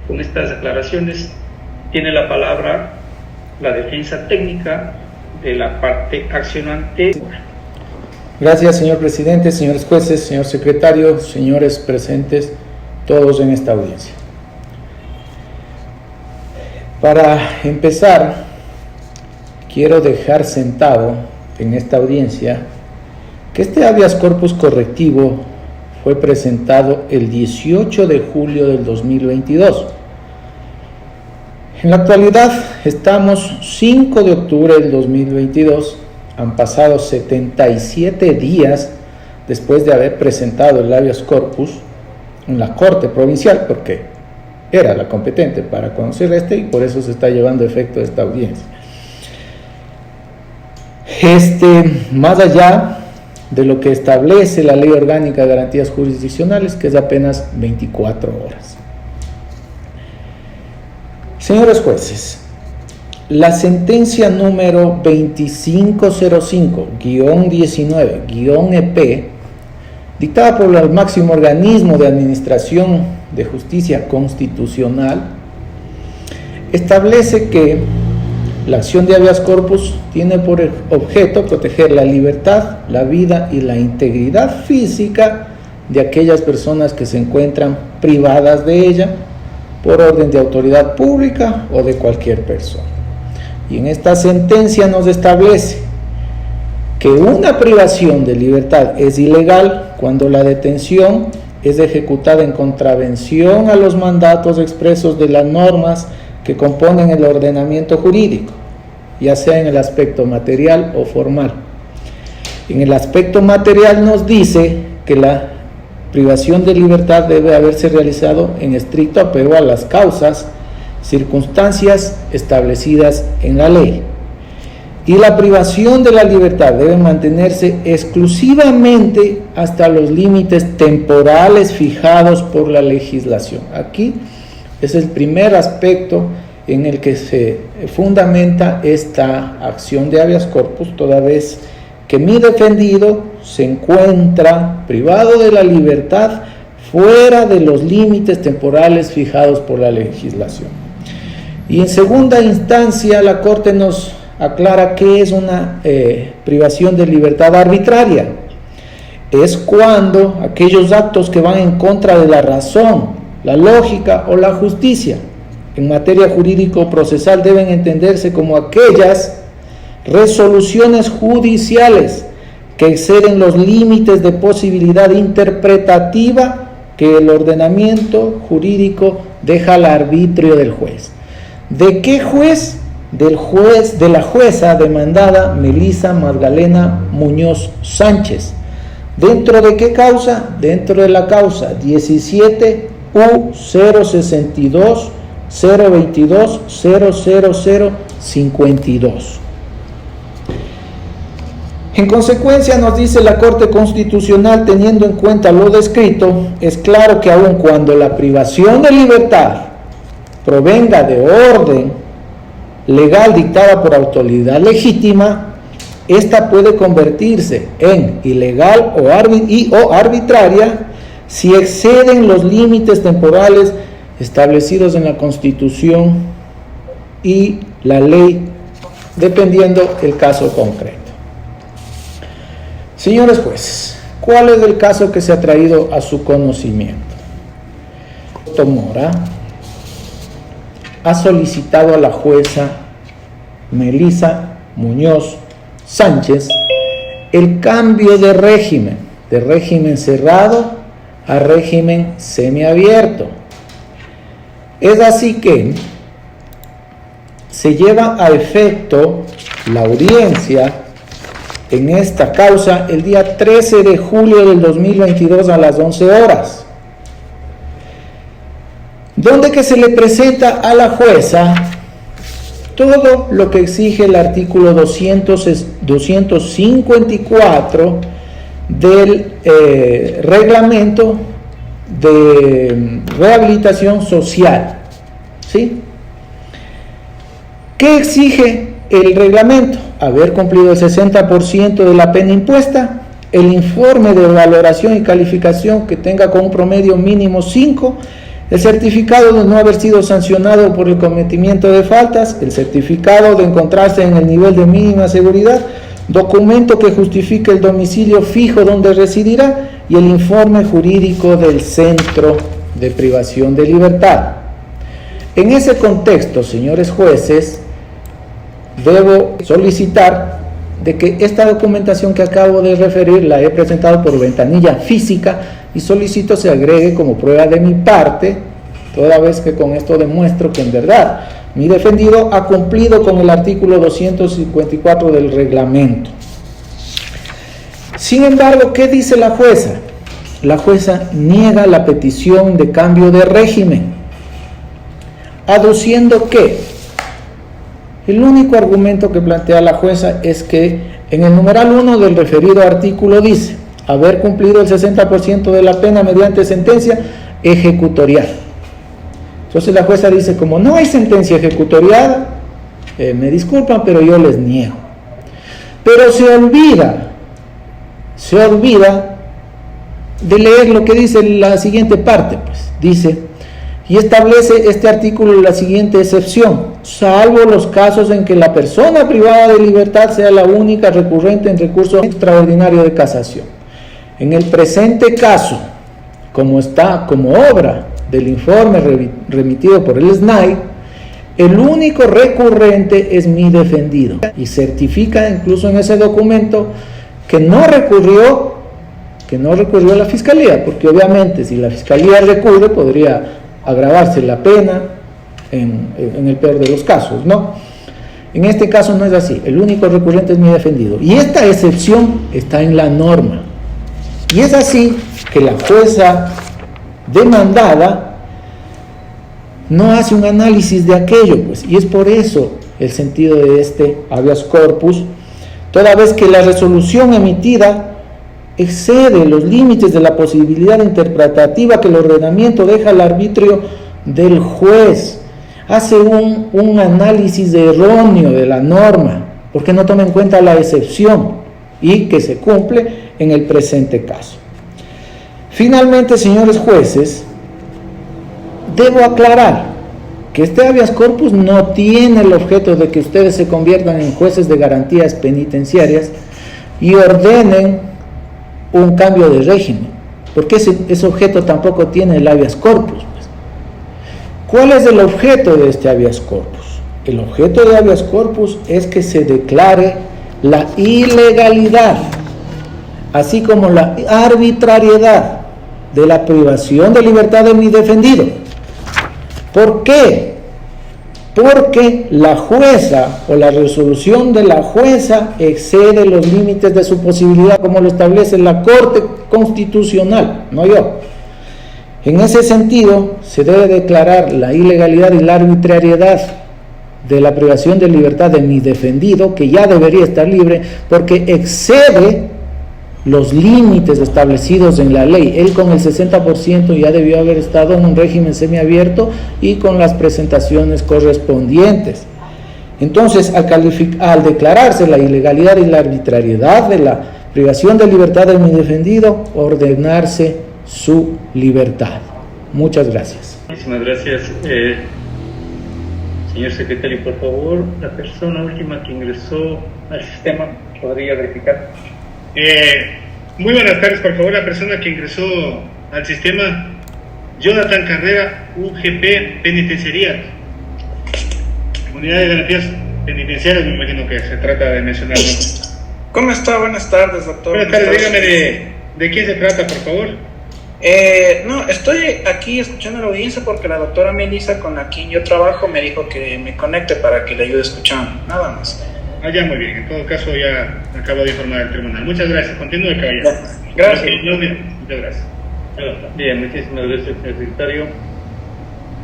Con estas declaraciones tiene la palabra la defensa técnica de la parte accionante. Gracias, señor presidente, señores jueces, señor secretario, señores presentes, todos en esta audiencia. Para empezar, quiero dejar sentado en esta audiencia que este habeas corpus correctivo fue presentado el 18 de julio del 2022. En la actualidad estamos 5 de octubre del 2022, han pasado 77 días después de haber presentado el habeas corpus en la Corte Provincial, porque era la competente para conocer y por eso se está llevando a efecto esta audiencia. Más allá de lo que establece la Ley Orgánica de Garantías Jurisdiccionales, que es apenas 24 horas. Señores jueces, la sentencia número 2505-19-EP, dictada por el máximo organismo de administración de justicia constitucional, establece que la acción de habeas corpus tiene por objeto proteger la libertad, la vida y la integridad física de aquellas personas que se encuentran privadas de ella por orden de autoridad pública o de cualquier persona. Y en esta sentencia nos establece que una privación de libertad es ilegal cuando la detención es ejecutada en contravención a los mandatos expresos de las normas que componen el ordenamiento jurídico, ya sea en el aspecto material o formal. En el aspecto material nos dice que la privación de libertad debe haberse realizado en estricto apego a las causas, circunstancias establecidas en la ley. Y la privación de la libertad debe mantenerse exclusivamente hasta los límites temporales fijados por la legislación. Aquí es el primer aspecto en el que se fundamenta esta acción de habeas corpus, toda vez que mi defendido se encuentra privado de la libertad fuera de los límites temporales fijados por la legislación. Y en segunda instancia, la Corte nos aclara que es una privación de libertad arbitraria. Es cuando aquellos actos que van en contra de la razón, la lógica o la justicia en materia jurídico-procesal deben entenderse como aquellas resoluciones judiciales que exceden los límites de posibilidad interpretativa que el ordenamiento jurídico deja al arbitrio del juez. ¿De qué juez? De la jueza demandada Melissa Magdalena Muñoz Sánchez. ¿Dentro de qué causa? Dentro de la causa 17 U062 022 00052. En consecuencia, nos dice la Corte Constitucional, teniendo en cuenta lo descrito, es claro que aun cuando la privación de libertad provenga de orden legal dictada por autoridad legítima, esta puede convertirse en ilegal o arbitraria si exceden los límites temporales establecidos en la Constitución y la ley, dependiendo el caso concreto. Señores jueces, ¿cuál es el caso que se ha traído a su conocimiento? Mora ha solicitado a la jueza Melissa Muñoz Sánchez el cambio de régimen cerrado a régimen semiabierto. Es así que se lleva a efecto la audiencia en esta causa el día 13 de julio del 2022 a las 11 horas, donde que se le presenta a la jueza todo lo que exige el artículo 254 del reglamento de rehabilitación social, ¿sí? ¿Qué exige el reglamento? Haber cumplido el 60% de la pena impuesta el informe de valoración y calificación que tenga con un promedio mínimo 5, el certificado de no haber sido sancionado por el cometimiento de faltas, el certificado de encontrarse en el nivel de mínima seguridad, documento que justifique el domicilio fijo donde residirá y el informe jurídico del centro de privación de libertad. En ese contexto, señores jueces, debo solicitar de que esta documentación que acabo de referir la he presentado por ventanilla física y solicito se agregue como prueba de mi parte, toda vez que con esto demuestro que en verdad mi defendido ha cumplido con el artículo 254 del reglamento. Sin embargo, ¿qué dice la jueza? La jueza niega la petición de cambio de régimen, aduciendo que el único argumento que plantea la jueza es que en el numeral 1 del referido artículo dice haber cumplido el 60% de la pena mediante sentencia ejecutorial. Entonces la jueza dice, como no hay sentencia ejecutoriada, me disculpan, pero yo les niego. Pero se olvida de leer lo que dice la siguiente parte, pues dice, y establece este artículo la siguiente excepción: salvo los casos en que la persona privada de libertad sea la única recurrente en recurso extraordinario de casación. En el presente caso, como está como obra del informe remitido por el SNAI, el único recurrente es mi defendido, y certifica incluso en ese documento que no recurrió a la fiscalía, porque obviamente si la fiscalía recurre podría agravarse la pena en el peor de los casos, ¿no? En este caso no es así, el único recurrente es mi defendido, y esta excepción está en la norma, y es así que la jueza demandada no hace un análisis de aquello, pues, y es por eso el sentido de este habeas corpus, toda vez que la resolución emitida excede los límites de la posibilidad interpretativa que el ordenamiento deja al arbitrio del juez, hace un análisis erróneo de la norma, porque no toma en cuenta la excepción y que se cumple en el presente caso. Finalmente, señores jueces, debo aclarar que este habeas corpus no tiene el objeto de que ustedes se conviertan en jueces de garantías penitenciarias y ordenen un cambio de régimen, porque ese objeto tampoco tiene el habeas corpus. Pues. ¿Cuál es el objeto de este habeas corpus? El objeto de habeas corpus es que se declare la ilegalidad, así como la arbitrariedad de la privación de libertad de mi defendido. ¿Por qué? Porque la jueza o la resolución de la jueza excede los límites de su posibilidad, como lo establece la Corte Constitucional, no yo. En ese sentido, se debe declarar la ilegalidad y la arbitrariedad de la privación de libertad de mi defendido, que ya debería estar libre, porque excede los límites establecidos en la ley. Él con el 60% ya debió haber estado en un régimen semiabierto y con las presentaciones correspondientes. Entonces, al declararse la ilegalidad y la arbitrariedad de la privación de libertad de mi defendido, ordenarse su libertad. Muchas gracias. Muchísimas gracias. Señor secretario, por favor, la persona última que ingresó al sistema, ¿podría verificar? Muy buenas tardes, por favor, la persona que ingresó al sistema, Jonathan Carrera, UGP Penitenciaría, Unidad de Garantías Penitenciarias, me imagino que se trata de mencionar, ¿no? ¿Cómo está? Buenas tardes, doctor. Buenas tardes, dígame de quién se trata, por favor. No, estoy aquí escuchando la audiencia porque la doctora Melissa, con la quien yo trabajo, me dijo que me conecte para que le ayude escuchando, nada más. Ya, muy bien. En todo caso, ya acabo de informar al tribunal. Muchas gracias. Continúe, caballero. Gracias. Muchas gracias. Bien, muchísimas gracias, señor secretario.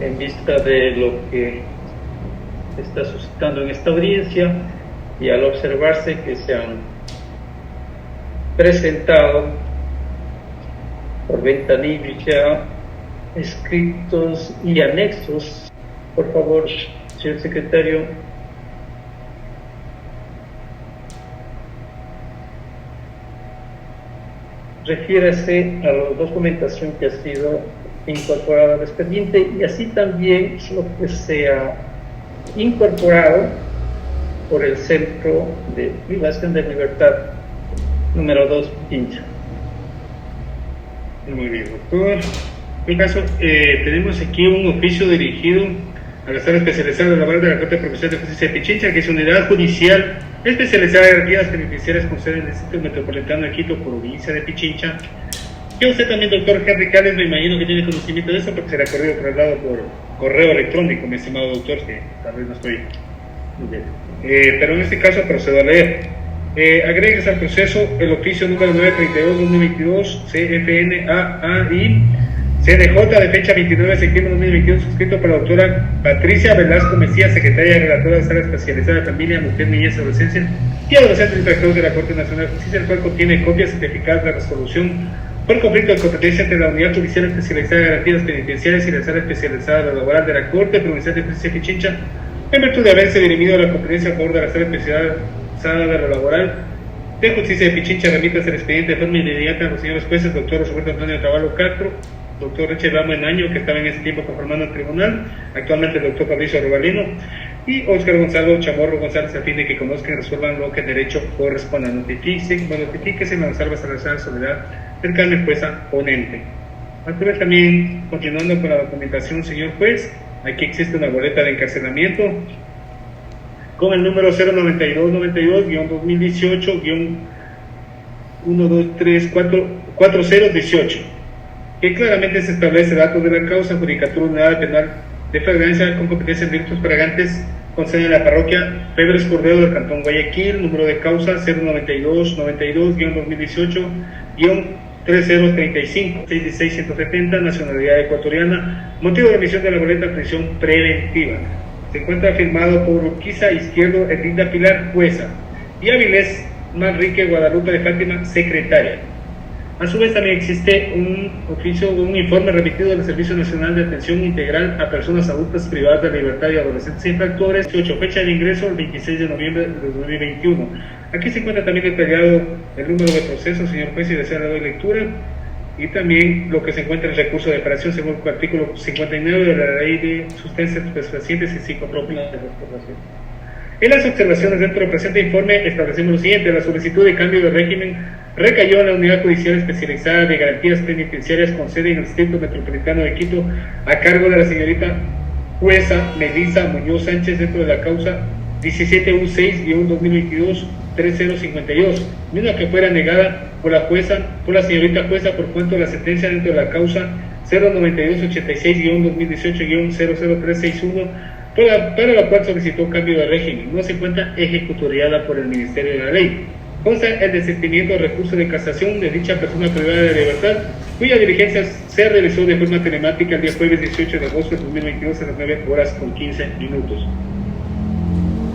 En vista de lo que se está suscitando en esta audiencia y al observarse que se han presentado por ventanilla escritos y anexos, por favor, señor secretario, refiérase a la documentación que ha sido incorporada al expediente y así también lo que sea incorporado por el Centro de Privación de Libertad número 2 Pichincha. Muy bien, doctor. En caso, tenemos aquí un oficio dirigido a la sala especializada laboral de la Corte Provincial de Justicia de Pichincha, que es unidad judicial especializada en garantías penitenciarias con sede en el Distrito Metropolitano de Quito, provincia de Pichincha. Que usted también, doctor Henry Cales, me imagino que tiene conocimiento de eso porque se le ha corrido traslado por correo electrónico, mi estimado doctor, que tal vez no estoy. Pero en este caso procedo a leer. Agregues al proceso el oficio número 932-2022 CFN-AAI CNJ de fecha 29 de septiembre de 2022, suscrito por la doctora Patricia Velasco Mesías, secretaria relatora de la Sala Especializada de Familia, Mujer, Niñez, Adolescencia y Adolescentes Infractores de la Corte Nacional de Justicia, el cual contiene copias certificadas de resolución por conflicto de competencia entre la Unidad Judicial Especializada de Garantías Penitenciarias y la Sala Especializada de Laboral de la Corte Provincial de Justicia de Pichincha, en virtud de haberse dirimido la competencia a favor de la Sala Especializada de la Laboral de Justicia de Pichincha, remitas el expediente de forma inmediata a los señores jueces, doctor Roberto Antonio Caballo Castro, doctor Richard Ramos Enaño, que estaba en ese tiempo conformando el tribunal, actualmente el doctor Fabricio Robalino, y Óscar Gonzalo Chamorro González, a fin de que conozcan y resuelvan lo que el derecho corresponda. Notifíquese Gonzalo Salazar Soledad, del Carmen Jueza Ponente. A su vez también, continuando con la documentación, señor juez, aquí existe una boleta de encarcelamiento con el número 092-92-1234018, que claramente se establece datos de la causa, judicatura unidad penal de flagrancia con competencia en delitos fragantes con sede en la parroquia Febres Cordero del Cantón Guayaquil, número de causa 092-92-2018-3035-66170, nacionalidad ecuatoriana, motivo de emisión de la boleta prisión preventiva. Se encuentra firmado por Urquiza Izquierdo Edinda Pilar, jueza, y Avilés Manrique Guadalupe de Fátima, secretaria. A su vez también existe un informe remitido del Servicio Nacional de Atención Integral a Personas Adultas Privadas de Libertad y Adolescentes Infractores, 8, fecha de ingreso el 26 de noviembre de 2021. Aquí se encuentra también detallado el número de procesos, señor juez, y desea dar lectura, y también lo que se encuentra en el recurso de apelación según el artículo 59 de la Ley de Sustancias Estupefacientes y Psicotrópicas de Restauración. En las observaciones dentro del presente informe establecemos lo siguiente: la solicitud de cambio de régimen recayó en la Unidad Judicial Especializada de Garantías Penitenciarias con sede en el Distrito Metropolitano de Quito, a cargo de la señorita jueza Melissa Muñoz Sánchez, dentro de la causa 17U6-2022-3052, misma que fuera negada por la señorita jueza por cuanto la sentencia dentro de la causa 09286-2018-00361, para la cual solicitó cambio de régimen, no se encuentra ejecutoriada por el Ministerio de la Ley. Consta el desistimiento del recurso de casación de dicha persona privada de libertad, cuya diligencia se realizó de forma telemática el día jueves 18 de agosto de 2022 a las 9:15.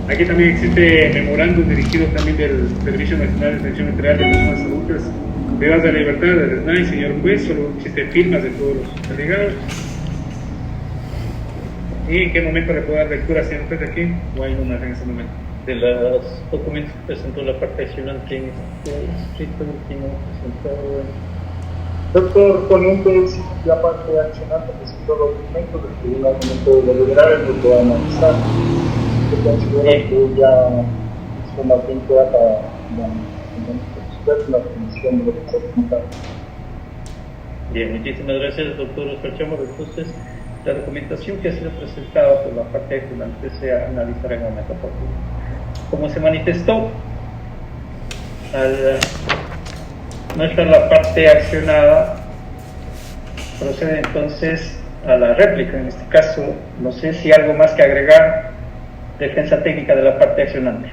Aquí también existe memorándum dirigido también del Servicio Nacional de Atención Integral de Personas Adultas Privadas de Libertad, del SNAI, señor juez. Solo existen firmas de todos los delegados. ¿Y en qué momento le puedo dar lectura, señor juez, aquí? ¿O hay una en ese momento? De los documentos que presentó la parte accionante en este escrito último presentado. Doctor Ponente, si la parte accionante presentó documentos, el tribunal momento de deliberar, el grupo va a analizar. Yo considero que ya es una temporada para la comisión de lo que se presenta. Bien, muchísimas gracias, doctor Oscar Chamorro. Entonces, la documentación que ha sido presentada por la parte accionante se analizará en un momento oportuno. Como se manifestó, al no estar la parte accionada, procede entonces a la réplica. En este caso, no sé si algo más que agregar, defensa técnica de la parte accionante.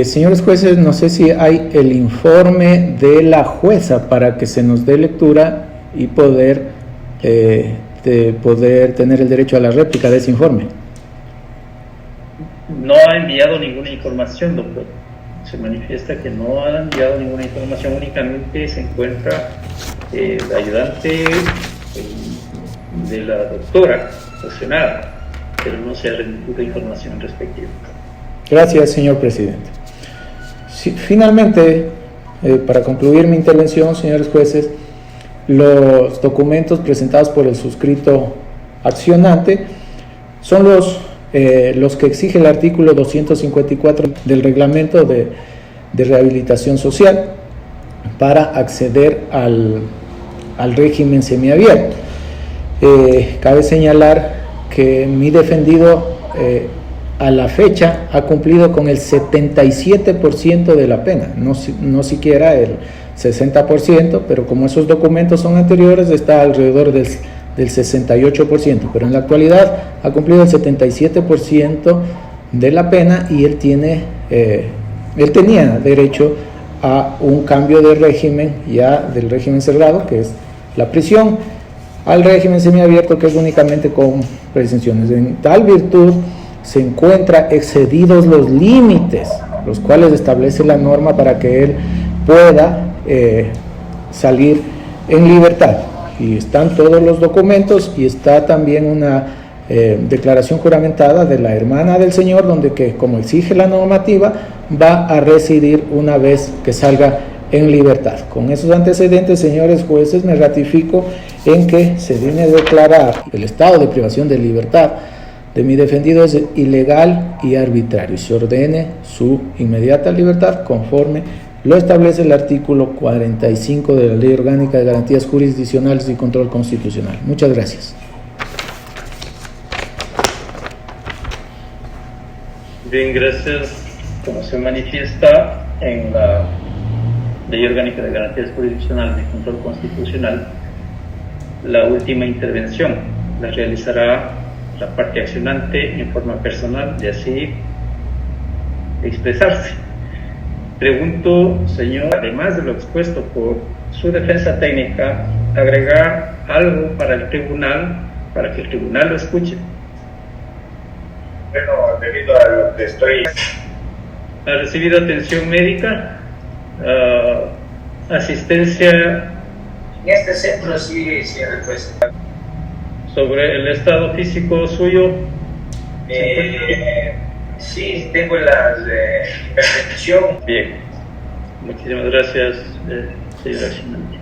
Señores jueces, no sé si hay el informe de la jueza para que se nos dé lectura y poder tener el derecho a la réplica de ese informe. No ha enviado ninguna información, doctor. Se manifiesta que no ha enviado ninguna información, únicamente se encuentra el ayudante de la doctora sancionada, pero no se ha remitido información respectiva. Gracias, señor presidente. Sí, finalmente, para concluir mi intervención, señores jueces, los documentos presentados por el suscrito accionante son los que exige el artículo 254 del reglamento de rehabilitación social para acceder al régimen semiabierto. Cabe señalar que mi defendido a la fecha ha cumplido con el 77% de la pena, no siquiera el 60%, pero como esos documentos son anteriores está alrededor del 68%, pero en la actualidad ha cumplido el 77% de la pena y él tenía derecho a un cambio de régimen, ya del régimen cerrado, que es la prisión, al régimen semiabierto, que es únicamente con prevenciones. En tal virtud se encuentra excedidos los límites, los cuales establece la norma para que él pueda salir en libertad. Y están todos los documentos y está también una declaración juramentada de la hermana del señor, donde que, como exige la normativa, va a residir una vez que salga en libertad. Con esos antecedentes, señores jueces, me ratifico en que se viene a declarar el estado de privación de libertad de mi defendido es ilegal y arbitrario y se ordene su inmediata libertad conforme lo establece el artículo 45 de la Ley Orgánica de Garantías Jurisdiccionales y Control Constitucional. Muchas gracias. Bien, gracias. Como se manifiesta en la Ley Orgánica de Garantías Jurisdiccionales y Control Constitucional, la última intervención la realizará la parte accionante en forma personal, de así expresarse. Pregunto, señor, además de lo expuesto por su defensa técnica, agregar algo para el tribunal, para que el tribunal lo escuche. Bueno, debido a lo que estoy... ¿Ha recibido atención médica? ¿Asistencia? En este centro sí, pues. ¿Sobre el estado físico suyo? Sí, tengo la hipertensión. Bien, muchísimas gracias, señora accionante.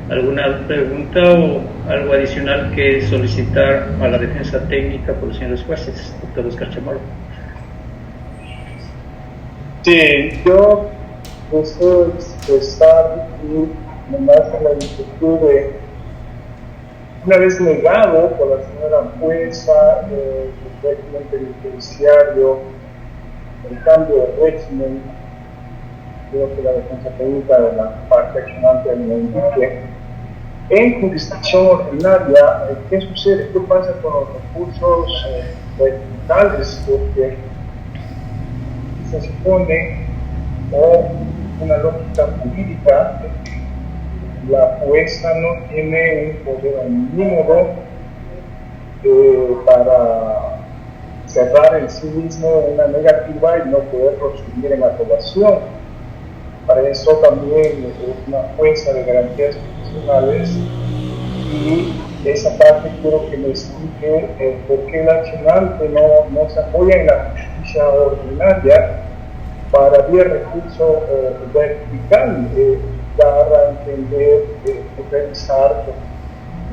¿Alguna pregunta o algo adicional que solicitar a la defensa técnica por los señores jueces? Doctor Oscar Chamorro. Sí, yo deseo expresar nomás en la inquietud de, una vez negado por la señora jueza del régimen penitenciario, el cambio de régimen, creo que la defensa técnica de la parte accionante me indique, en jurisdicción ordinaria, ¿qué sucede? ¿Qué pasa con los recursos reglamentales? Porque se supone, o una lógica jurídica, la jueza no tiene un poder anímico para cerrar en sí mismo una negativa y no poder recibir en aprobación. Para eso también es una jueza de garantías constitucionales y esa parte quiero que me explique por qué el accionante no se apoya en la justicia ordinaria para vía recurso vertical dar a entender revisar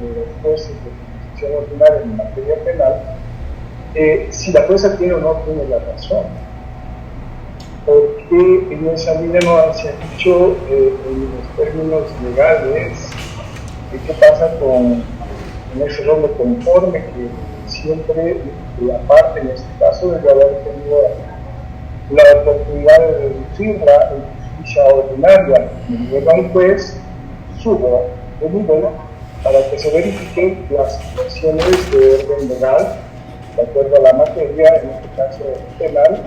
los jueces de justicia ordinaria en materia penal si la jueza tiene o no tiene la razón. Porque en esa línea no se ha dicho en los términos legales qué pasa con ese doble conforme que siempre la parte, en este caso, debe haber tenido la oportunidad de reducirla en justicia ordinaria. Me llega un juez, subo de nivel para que se verifiquen las situaciones de orden legal, de acuerdo a la materia, en este caso penal.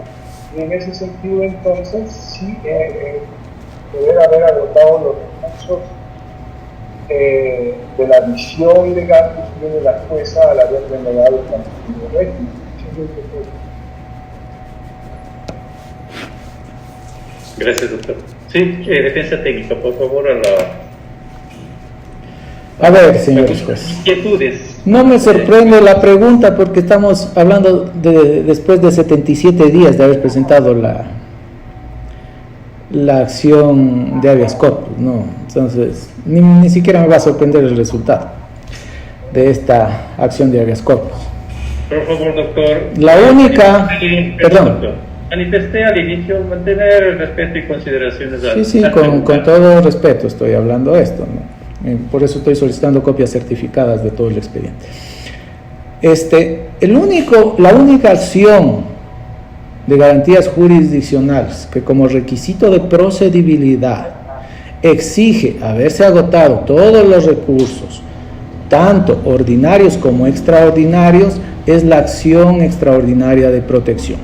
Y en ese sentido, entonces, sí poder haber agotado los recursos de la visión legal que tiene la jueza al haber denegado el contenido de régimen. Gracias, doctor. Sí, defensa técnica, por favor, A ver, señores jueces. Inquietudes. No me sorprende la pregunta porque estamos hablando después de 77 días de haber presentado la acción de habeas corpus, ¿no? Entonces, ni siquiera me va a sorprender el resultado de esta acción de habeas corpus. Por favor, doctor. La única... Perdón. Doctor, manifesté al inicio mantener el respeto y consideraciones. Sí, con todo respeto estoy hablando esto, ¿no? Por eso estoy solicitando copias certificadas de todo el expediente. La única acción de garantías jurisdiccionales que como requisito de procedibilidad exige haberse agotado todos los recursos, tanto ordinarios como extraordinarios, es la acción extraordinaria de protección.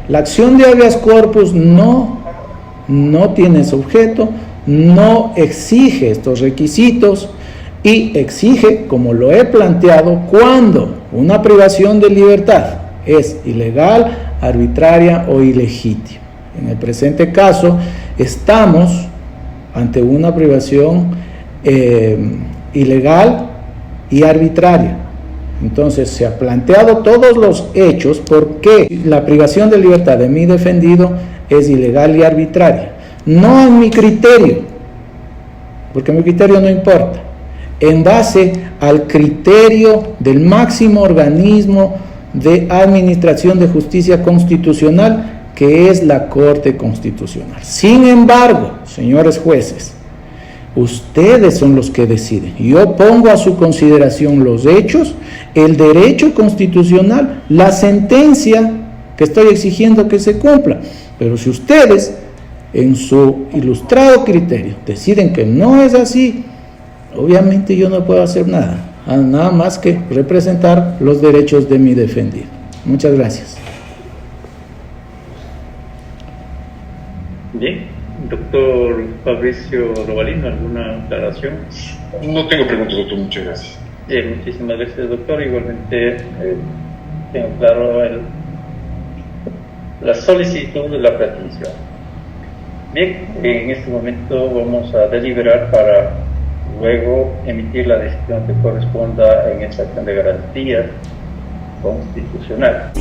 La acción de habeas corpus no tiene sujeto, no exige estos requisitos y exige, como lo he planteado, cuando una privación de libertad es ilegal, arbitraria o ilegítima. En el presente caso estamos ante una privación ilegal y arbitraria. Entonces se ha planteado todos los hechos por qué la privación de libertad de mi defendido es ilegal y arbitraria. No en mi criterio, porque mi criterio no importa, en base al criterio del máximo organismo de administración de justicia constitucional, que es la Corte Constitucional. Sin embargo, señores jueces, ustedes son los que deciden. Yo pongo a su consideración los hechos, el derecho constitucional, la sentencia que estoy exigiendo que se cumpla. Pero si ustedes, en su ilustrado criterio, deciden que no es así, obviamente yo no puedo hacer nada más que representar los derechos de mi defendido. Muchas gracias. Bien, doctor Fabricio Robalino, ¿alguna aclaración? No tengo preguntas, doctor, muchas gracias. Muchísimas gracias, doctor. Igualmente tengo claro la solicitud de la petición. Bien, en este momento vamos a deliberar para luego emitir la decisión que corresponda en esta acción de garantía constitucional.